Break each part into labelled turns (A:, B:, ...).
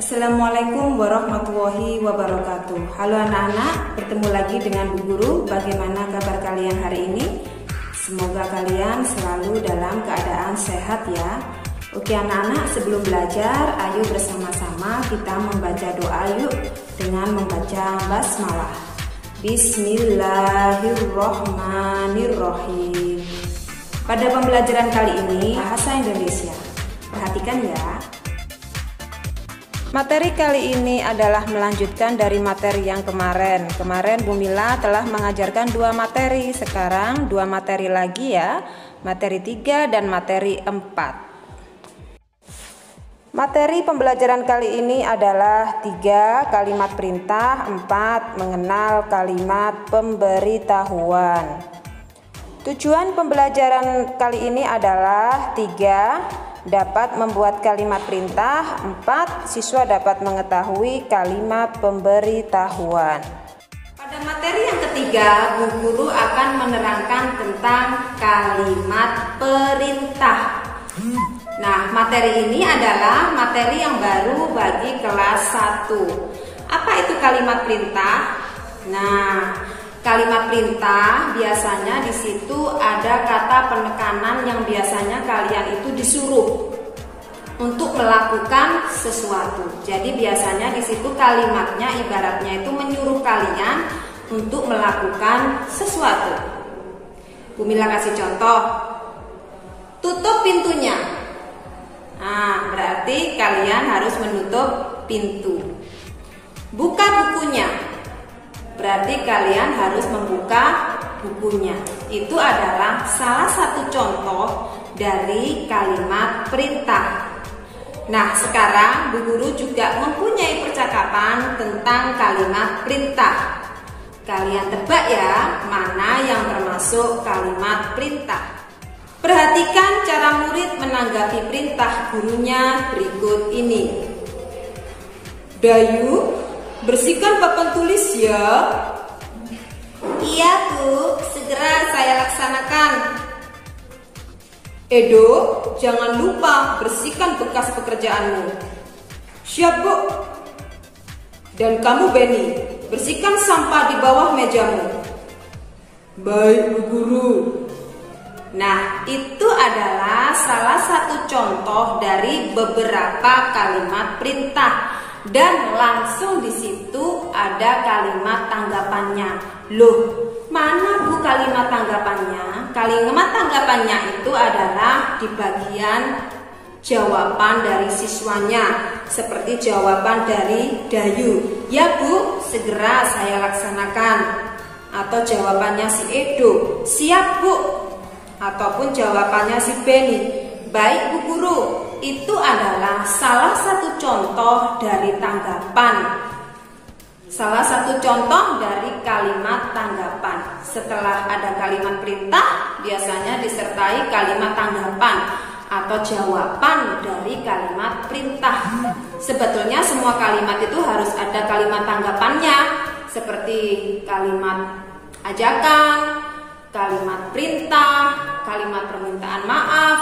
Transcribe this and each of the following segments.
A: Assalamualaikum warahmatullahi wabarakatuh. Halo anak-anak, bertemu lagi dengan Bu Guru. Bagaimana kabar kalian hari ini? Semoga kalian selalu dalam keadaan sehat ya. Oke anak-anak, sebelum belajar, ayo bersama-sama kita membaca doa yuk dengan membaca basmalah. Bismillahirrohmanirrohim. Pada pembelajaran kali ini bahasa Indonesia. Perhatikan ya. Materi kali ini adalah melanjutkan dari materi yang kemarin. Kemarin Bu Mila telah mengajarkan 2 materi, sekarang 2 materi lagi ya. Materi 3 dan materi 4. Materi pembelajaran kali ini adalah 3 kalimat perintah, 4 mengenal kalimat pemberitahuan. Tujuan pembelajaran kali ini adalah 3 dapat membuat kalimat perintah, 4 siswa dapat mengetahui kalimat pemberitahuan. Pada materi yang ketiga, Bu Guru akan menerangkan tentang kalimat perintah. Nah, materi ini adalah materi yang baru bagi kelas 1. Apa itu kalimat perintah? Nah, kalimat perintah biasanya di situ ada kata penekanan yang biasanya kalian itu disuruh untuk melakukan sesuatu. Jadi biasanya di situ kalimatnya ibaratnya itu menyuruh kalian untuk melakukan sesuatu. Bu Mila kasih contoh. Tutup pintunya. Nah, berarti kalian harus menutup pintu. Buka bukunya. Berarti kalian harus membuka bukunya. Itu adalah salah satu contoh dari kalimat perintah. Nah, sekarang Bu Guru juga mempunyai percakapan tentang kalimat perintah. Kalian tebak ya, mana yang termasuk kalimat perintah. Perhatikan cara murid menanggapi perintah gurunya berikut ini. Dayu, bersihkan papan tulis ya. Iya Bu, segera saya laksanakan. Edo, jangan lupa bersihkan bekas pekerjaanmu. Siap Bu. Dan kamu Benny, bersihkan sampah di bawah mejamu. Baik Bu Guru. Nah, itu adalah salah satu contoh dari beberapa kalimat perintah. Dan langsung di situ ada kalimat tanggapannya. Loh, mana Bu kalimat tanggapannya? Kalimat tanggapannya itu adalah di bagian jawaban dari siswanya. Seperti jawaban dari Dayu. Ya Bu, segera saya laksanakan. Atau jawabannya si Edo. Siap Bu. Ataupun jawabannya si Benny. Baik Bu Guru. Itu adalah salah satu contoh dari tanggapan. Salah satu contoh dari kalimat tanggapan. Setelah ada kalimat perintah, biasanya disertai kalimat tanggapan atau jawaban dari kalimat perintah. Sebetulnya semua kalimat itu harus ada kalimat tanggapannya, seperti kalimat ajakan, kalimat perintah, kalimat permintaan maaf,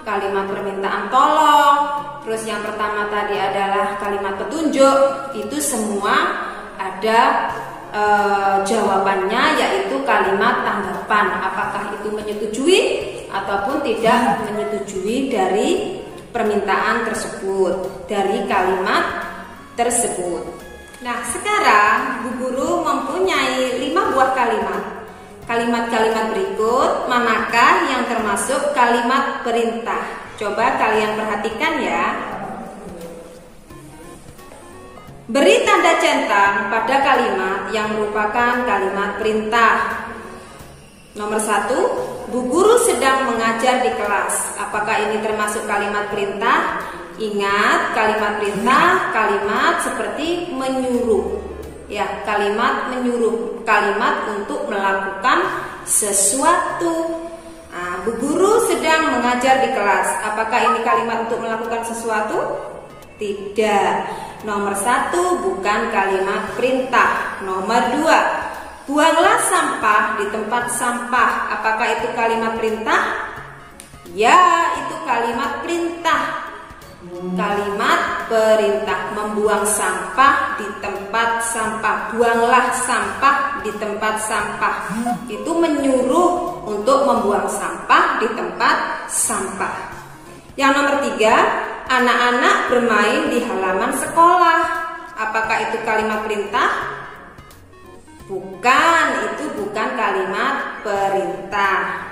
A: kalimat permintaan tolong. Terus yang pertama tadi adalah kalimat petunjuk. Itu semua ada jawabannya, yaitu kalimat tanggapan. Apakah itu menyetujui ataupun tidak menyetujui dari permintaan tersebut, dari kalimat tersebut. Nah, sekarang Bu Guru mempunyai 5 buah kalimat. Kalimat-kalimat berikut, manakah yang termasuk kalimat perintah? Coba kalian perhatikan ya. Beri tanda centang pada kalimat yang merupakan kalimat perintah. Nomor 1, Bu Guru sedang mengajar di kelas. Apakah ini termasuk kalimat perintah? Ingat, kalimat perintah, kalimat seperti menyuruh. Ya, kalimat menyuruh, kalimat untuk melakukan sesuatu. Nah, Bu Guru sedang mengajar di kelas. Apakah ini kalimat untuk melakukan sesuatu? Tidak. Nomor 1 bukan kalimat perintah. Nomor 2, buanglah sampah di tempat sampah. Apakah itu kalimat perintah? Ya, itu kalimat perintah. Kalimat perintah membuang sampah di tempat sampah. Buanglah sampah di tempat sampah. Itu menyuruh untuk membuang sampah di tempat sampah. Yang nomor 3, anak-anak bermain di halaman sekolah. Apakah itu kalimat perintah? Bukan, itu bukan kalimat perintah.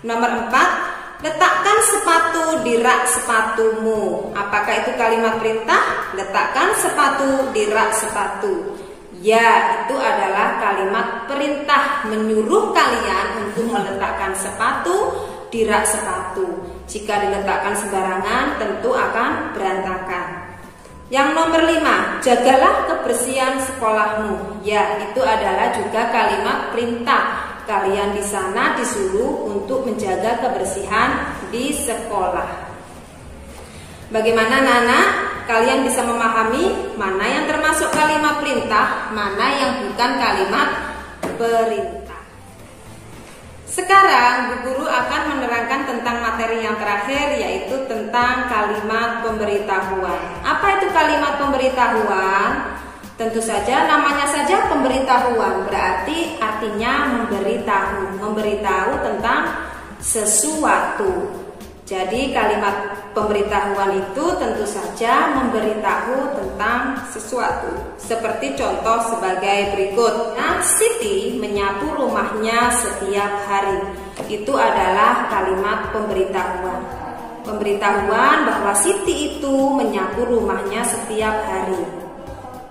A: Nomor 4, letakkan sepatu di rak sepatumu. Apakah itu kalimat perintah? Letakkan sepatu di rak sepatu. Ya, itu adalah kalimat perintah, menyuruh kalian untuk meletakkan sepatu di rak sepatu. Jika diletakkan sembarangan tentu akan berantakan. Yang nomor 5, jagalah kebersihan sekolahmu. Ya, itu adalah juga kalimat perintah. Kalian di sana disuruh untuk menjaga kebersihan di sekolah. Bagaimana anak-anak? Kalian bisa memahami mana yang termasuk kalimat perintah, mana yang bukan kalimat perintah. Sekarang Bu Guru akan menerangkan tentang materi yang terakhir, yaitu tentang kalimat pemberitahuan. Apa itu kalimat pemberitahuan? Tentu saja namanya saja pemberitahuan, berarti artinya memberitahu tentang sesuatu. Jadi kalimat pemberitahuan itu tentu saja memberitahu tentang sesuatu. Seperti contoh sebagai berikut. Nah, Siti menyapu rumahnya setiap hari. Itu adalah kalimat pemberitahuan. Pemberitahuan bahwa Siti itu menyapu rumahnya setiap hari.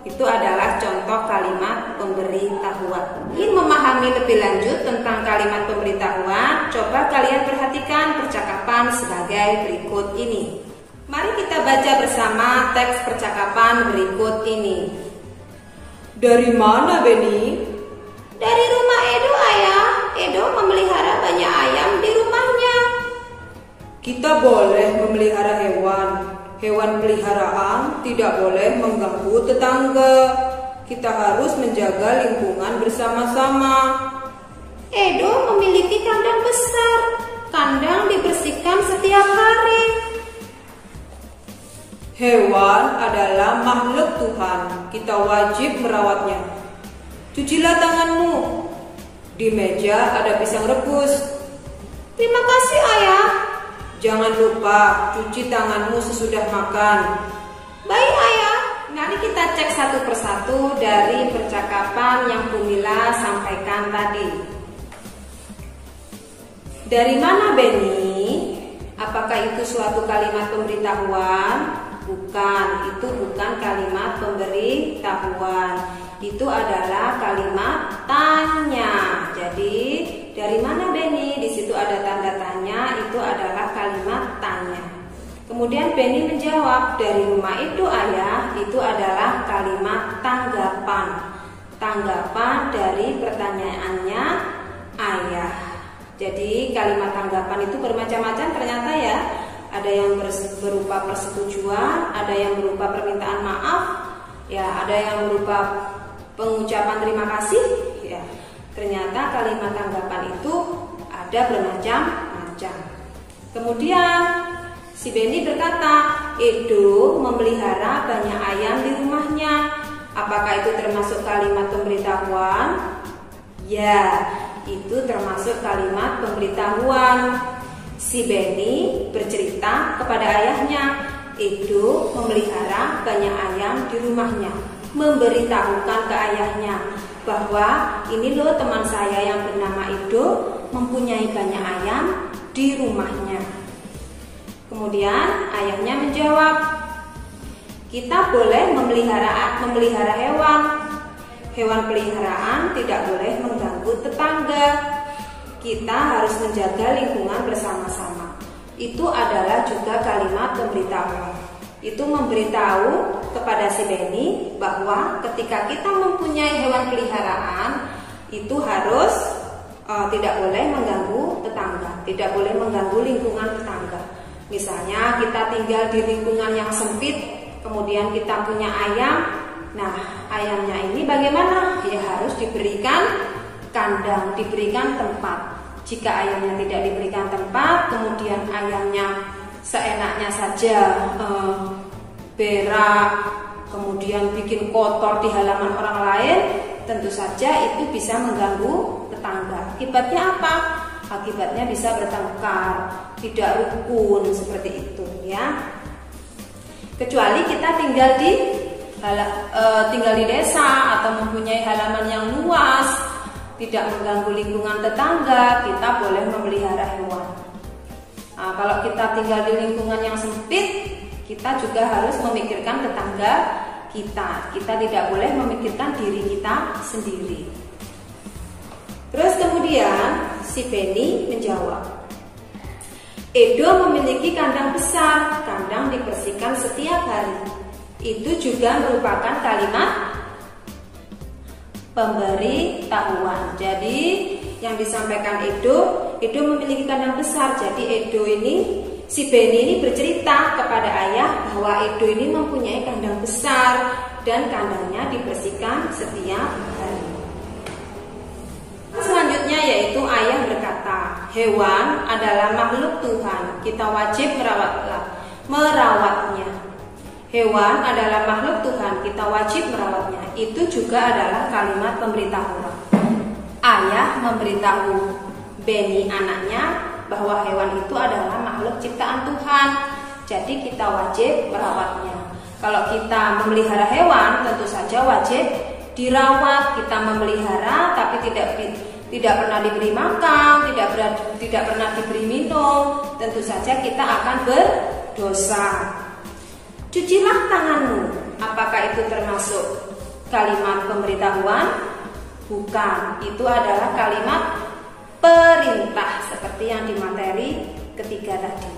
A: Itu adalah contoh kalimat pemberitahuan. Ingin memahami lebih lanjut tentang kalimat pemberitahuan, coba kalian perhatikan percakapan sebagai berikut ini. Mari kita baca bersama teks percakapan berikut ini. Dari mana, Beni? Dari rumah Edo, Ayah. Edo memelihara banyak ayam di rumahnya. Kita boleh memelihara hewan. Hewan peliharaan tidak boleh mengganggu tetangga. Kita harus menjaga lingkungan bersama-sama. Edo memiliki kandang besar. Kandang dibersihkan setiap hari. Hewan adalah makhluk Tuhan. Kita wajib merawatnya. Cucilah tanganmu. Di meja ada pisang rebus. Terima kasih, Ayah. Jangan lupa cuci tanganmu sesudah makan. Baik, Ayah. Mari kita cek satu persatu dari percakapan yang Bu Mila sampaikan tadi. Dari mana, Beni? Apakah itu suatu kalimat pemberitahuan? Bukan, itu bukan kalimat pemberitahuan. Itu adalah kalimat tanya. Jadi, dari mana, Beni? Di situ ada tanda tanya, itu adalah kalimat tanya. Kemudian Beni menjawab, dari rumah itu, Ayah, itu adalah kalimat tanggapan. Tanggapan dari pertanyaannya Ayah. Jadi kalimat tanggapan itu bermacam-macam ternyata ya. Ada yang berupa persetujuan, ada yang berupa permintaan maaf, ya, ada yang berupa pengucapan terima kasih, ya. Ternyata kalimat tanggapan itu ada bermacam-macam. Kemudian si Beni berkata, Edo memelihara banyak ayam di rumahnya. Apakah itu termasuk kalimat pemberitahuan? Ya, itu termasuk kalimat pemberitahuan. Si Beni bercerita kepada ayahnya, Edo memelihara banyak ayam di rumahnya. Memberitahukan ke ayahnya bahwa ini loh teman saya yang bernama Edo mempunyai banyak ayam di rumahnya. Kemudian ayahnya menjawab, kita boleh memelihara hewan. Hewan peliharaan tidak boleh mengganggu tetangga. Kita harus menjaga lingkungan bersama-sama. Itu adalah juga kalimat pemberitahuan. Itu memberitahu kepada si Beni bahwa ketika kita mempunyai hewan peliharaan, itu harus tidak boleh mengganggu tetangga, tidak boleh mengganggu lingkungan tetangga. Misalnya kita tinggal di lingkungan yang sempit, kemudian kita punya ayam. Nah, ayamnya ini bagaimana? Ya harus diberikan kandang, diberikan tempat. Jika ayamnya tidak diberikan tempat, kemudian ayamnya seenaknya saja berak, kemudian bikin kotor di halaman orang lain, tentu saja itu bisa mengganggu tetangga. Akibatnya apa? Akibatnya bisa bertengkar, tidak rukun seperti itu ya. Kecuali kita tinggal di desa atau mempunyai halaman yang luas, tidak mengganggu lingkungan tetangga, kita boleh memelihara hewan. Nah, kalau kita tinggal di lingkungan yang sempit, kita juga harus memikirkan tetangga kita. Kita tidak boleh memikirkan diri kita sendiri. Terus kemudian si Benny menjawab, Edo memiliki kandang besar, kandang dibersihkan setiap hari. Itu juga merupakan kalimat pemberitahuan. Jadi yang disampaikan Edo memiliki kandang besar. Jadi si Benny ini bercerita kepada ayah bahwa Edo ini mempunyai kandang besar dan kandangnya dibersihkan setiap hari. Selanjutnya yaitu ayah berkata, hewan adalah makhluk Tuhan, kita wajib merawatnya. Hewan adalah makhluk Tuhan, kita wajib merawatnya. Itu juga adalah kalimat pemberitahuan. Ayah memberitahu Benny anaknya bahwa hewan itu adalah makhluk ciptaan Tuhan, jadi kita wajib merawatnya. Kalau kita memelihara hewan, tentu saja wajib dirawat. Kita memelihara tapi tidak pernah diberi makan, tidak pernah diberi minum, tentu saja kita akan berdosa. Cucilah tanganmu. Apakah itu termasuk kalimat pemberitahuan? Bukan, itu adalah kalimat perintah seperti yang di materi ketiga tadi.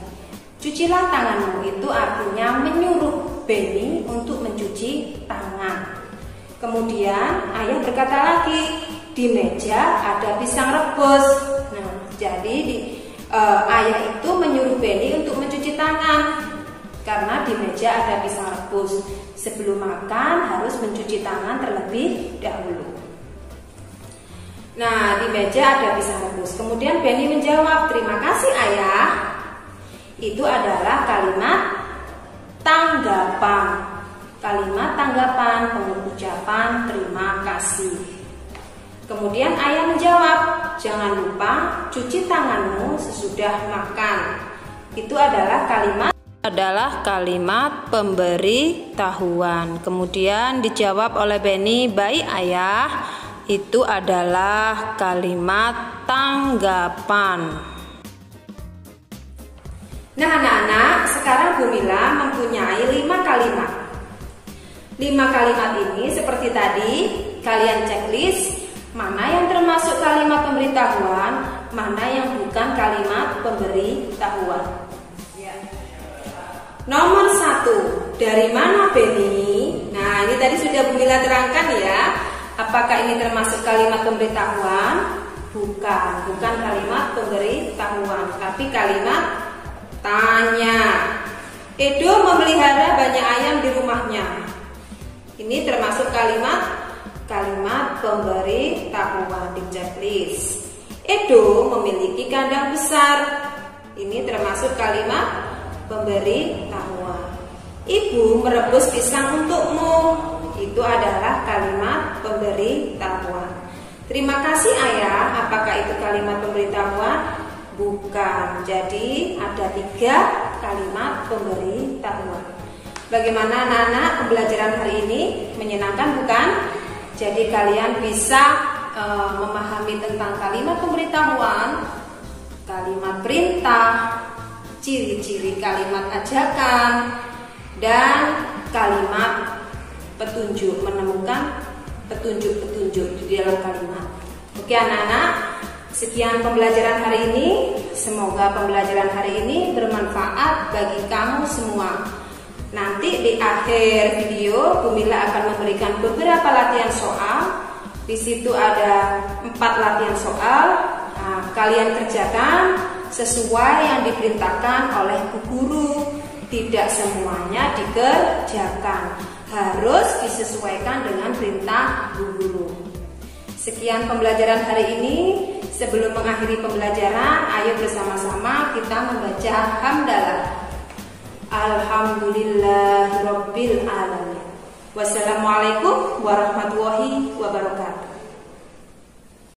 A: Cucilah tanganmu itu artinya menyuruh Benny untuk mencuci tangan. Kemudian ayah berkata lagi, di meja ada pisang rebus. Nah, jadi ayah itu menyuruh Benny untuk mencuci tangan karena di meja ada pisang rebus. Sebelum makan harus mencuci tangan terlebih dahulu. Nah, di meja ada pisang rebus. Kemudian Benny menjawab, terima kasih ayah. Itu adalah kalimat tanggapan. Kalimat tanggapan, pengucapan terima kasih. Kemudian ayah menjawab, jangan lupa cuci tanganmu sesudah makan. Itu adalah kalimat pemberitahuan. Kemudian dijawab oleh Benny, baik ayah. Itu adalah kalimat tanggapan. Nah anak-anak, sekarang Bu Mila mempunyai 5 kalimat. 5 kalimat ini seperti tadi, kalian checklist mana yang termasuk kalimat pemberitahuan, mana yang bukan kalimat pemberitahuan. Nomor 1, dari mana Benny? Nah, ini tadi sudah Bu Mila terangkan ya. Apakah ini termasuk kalimat pemberitahuan? Bukan kalimat pemberitahuan, tapi kalimat tanya. Edo memelihara banyak ayam di rumahnya. Ini termasuk kalimat pemberitahuan di checklist. Edo memiliki kandang besar. Ini termasuk kalimat pemberitahuan. Ibu merebus pisang untukmu. Itu adalah kalimat pemberitahuan. Terima kasih ayah. Apakah itu kalimat pemberitahuan? Bukan. Jadi ada 3 kalimat pemberitahuan. Bagaimana anak-anak pembelajaran hari ini? Menyenangkan bukan? Jadi kalian bisa memahami tentang kalimat pemberitahuan, kalimat perintah, ciri-ciri kalimat ajakan, dan kalimat petunjuk, menemukan petunjuk-petunjuk di dalam kalimat. Oke anak-anak, sekian pembelajaran hari ini. Semoga pembelajaran hari ini bermanfaat bagi kamu semua. Nanti di akhir video Bu Mila akan memberikan beberapa latihan soal. Di situ ada 4 latihan soal. Nah, kalian kerjakan sesuai yang diperintahkan oleh Bu Guru. Tidak semuanya dikerjakan, harus disesuaikan dengan perintah Bu Guru. Sekian pembelajaran hari ini. Sebelum mengakhiri pembelajaran, ayo bersama-sama kita membaca hamdalah. Alhamdulillahirabbil alamin. Wassalamualaikum warahmatullahi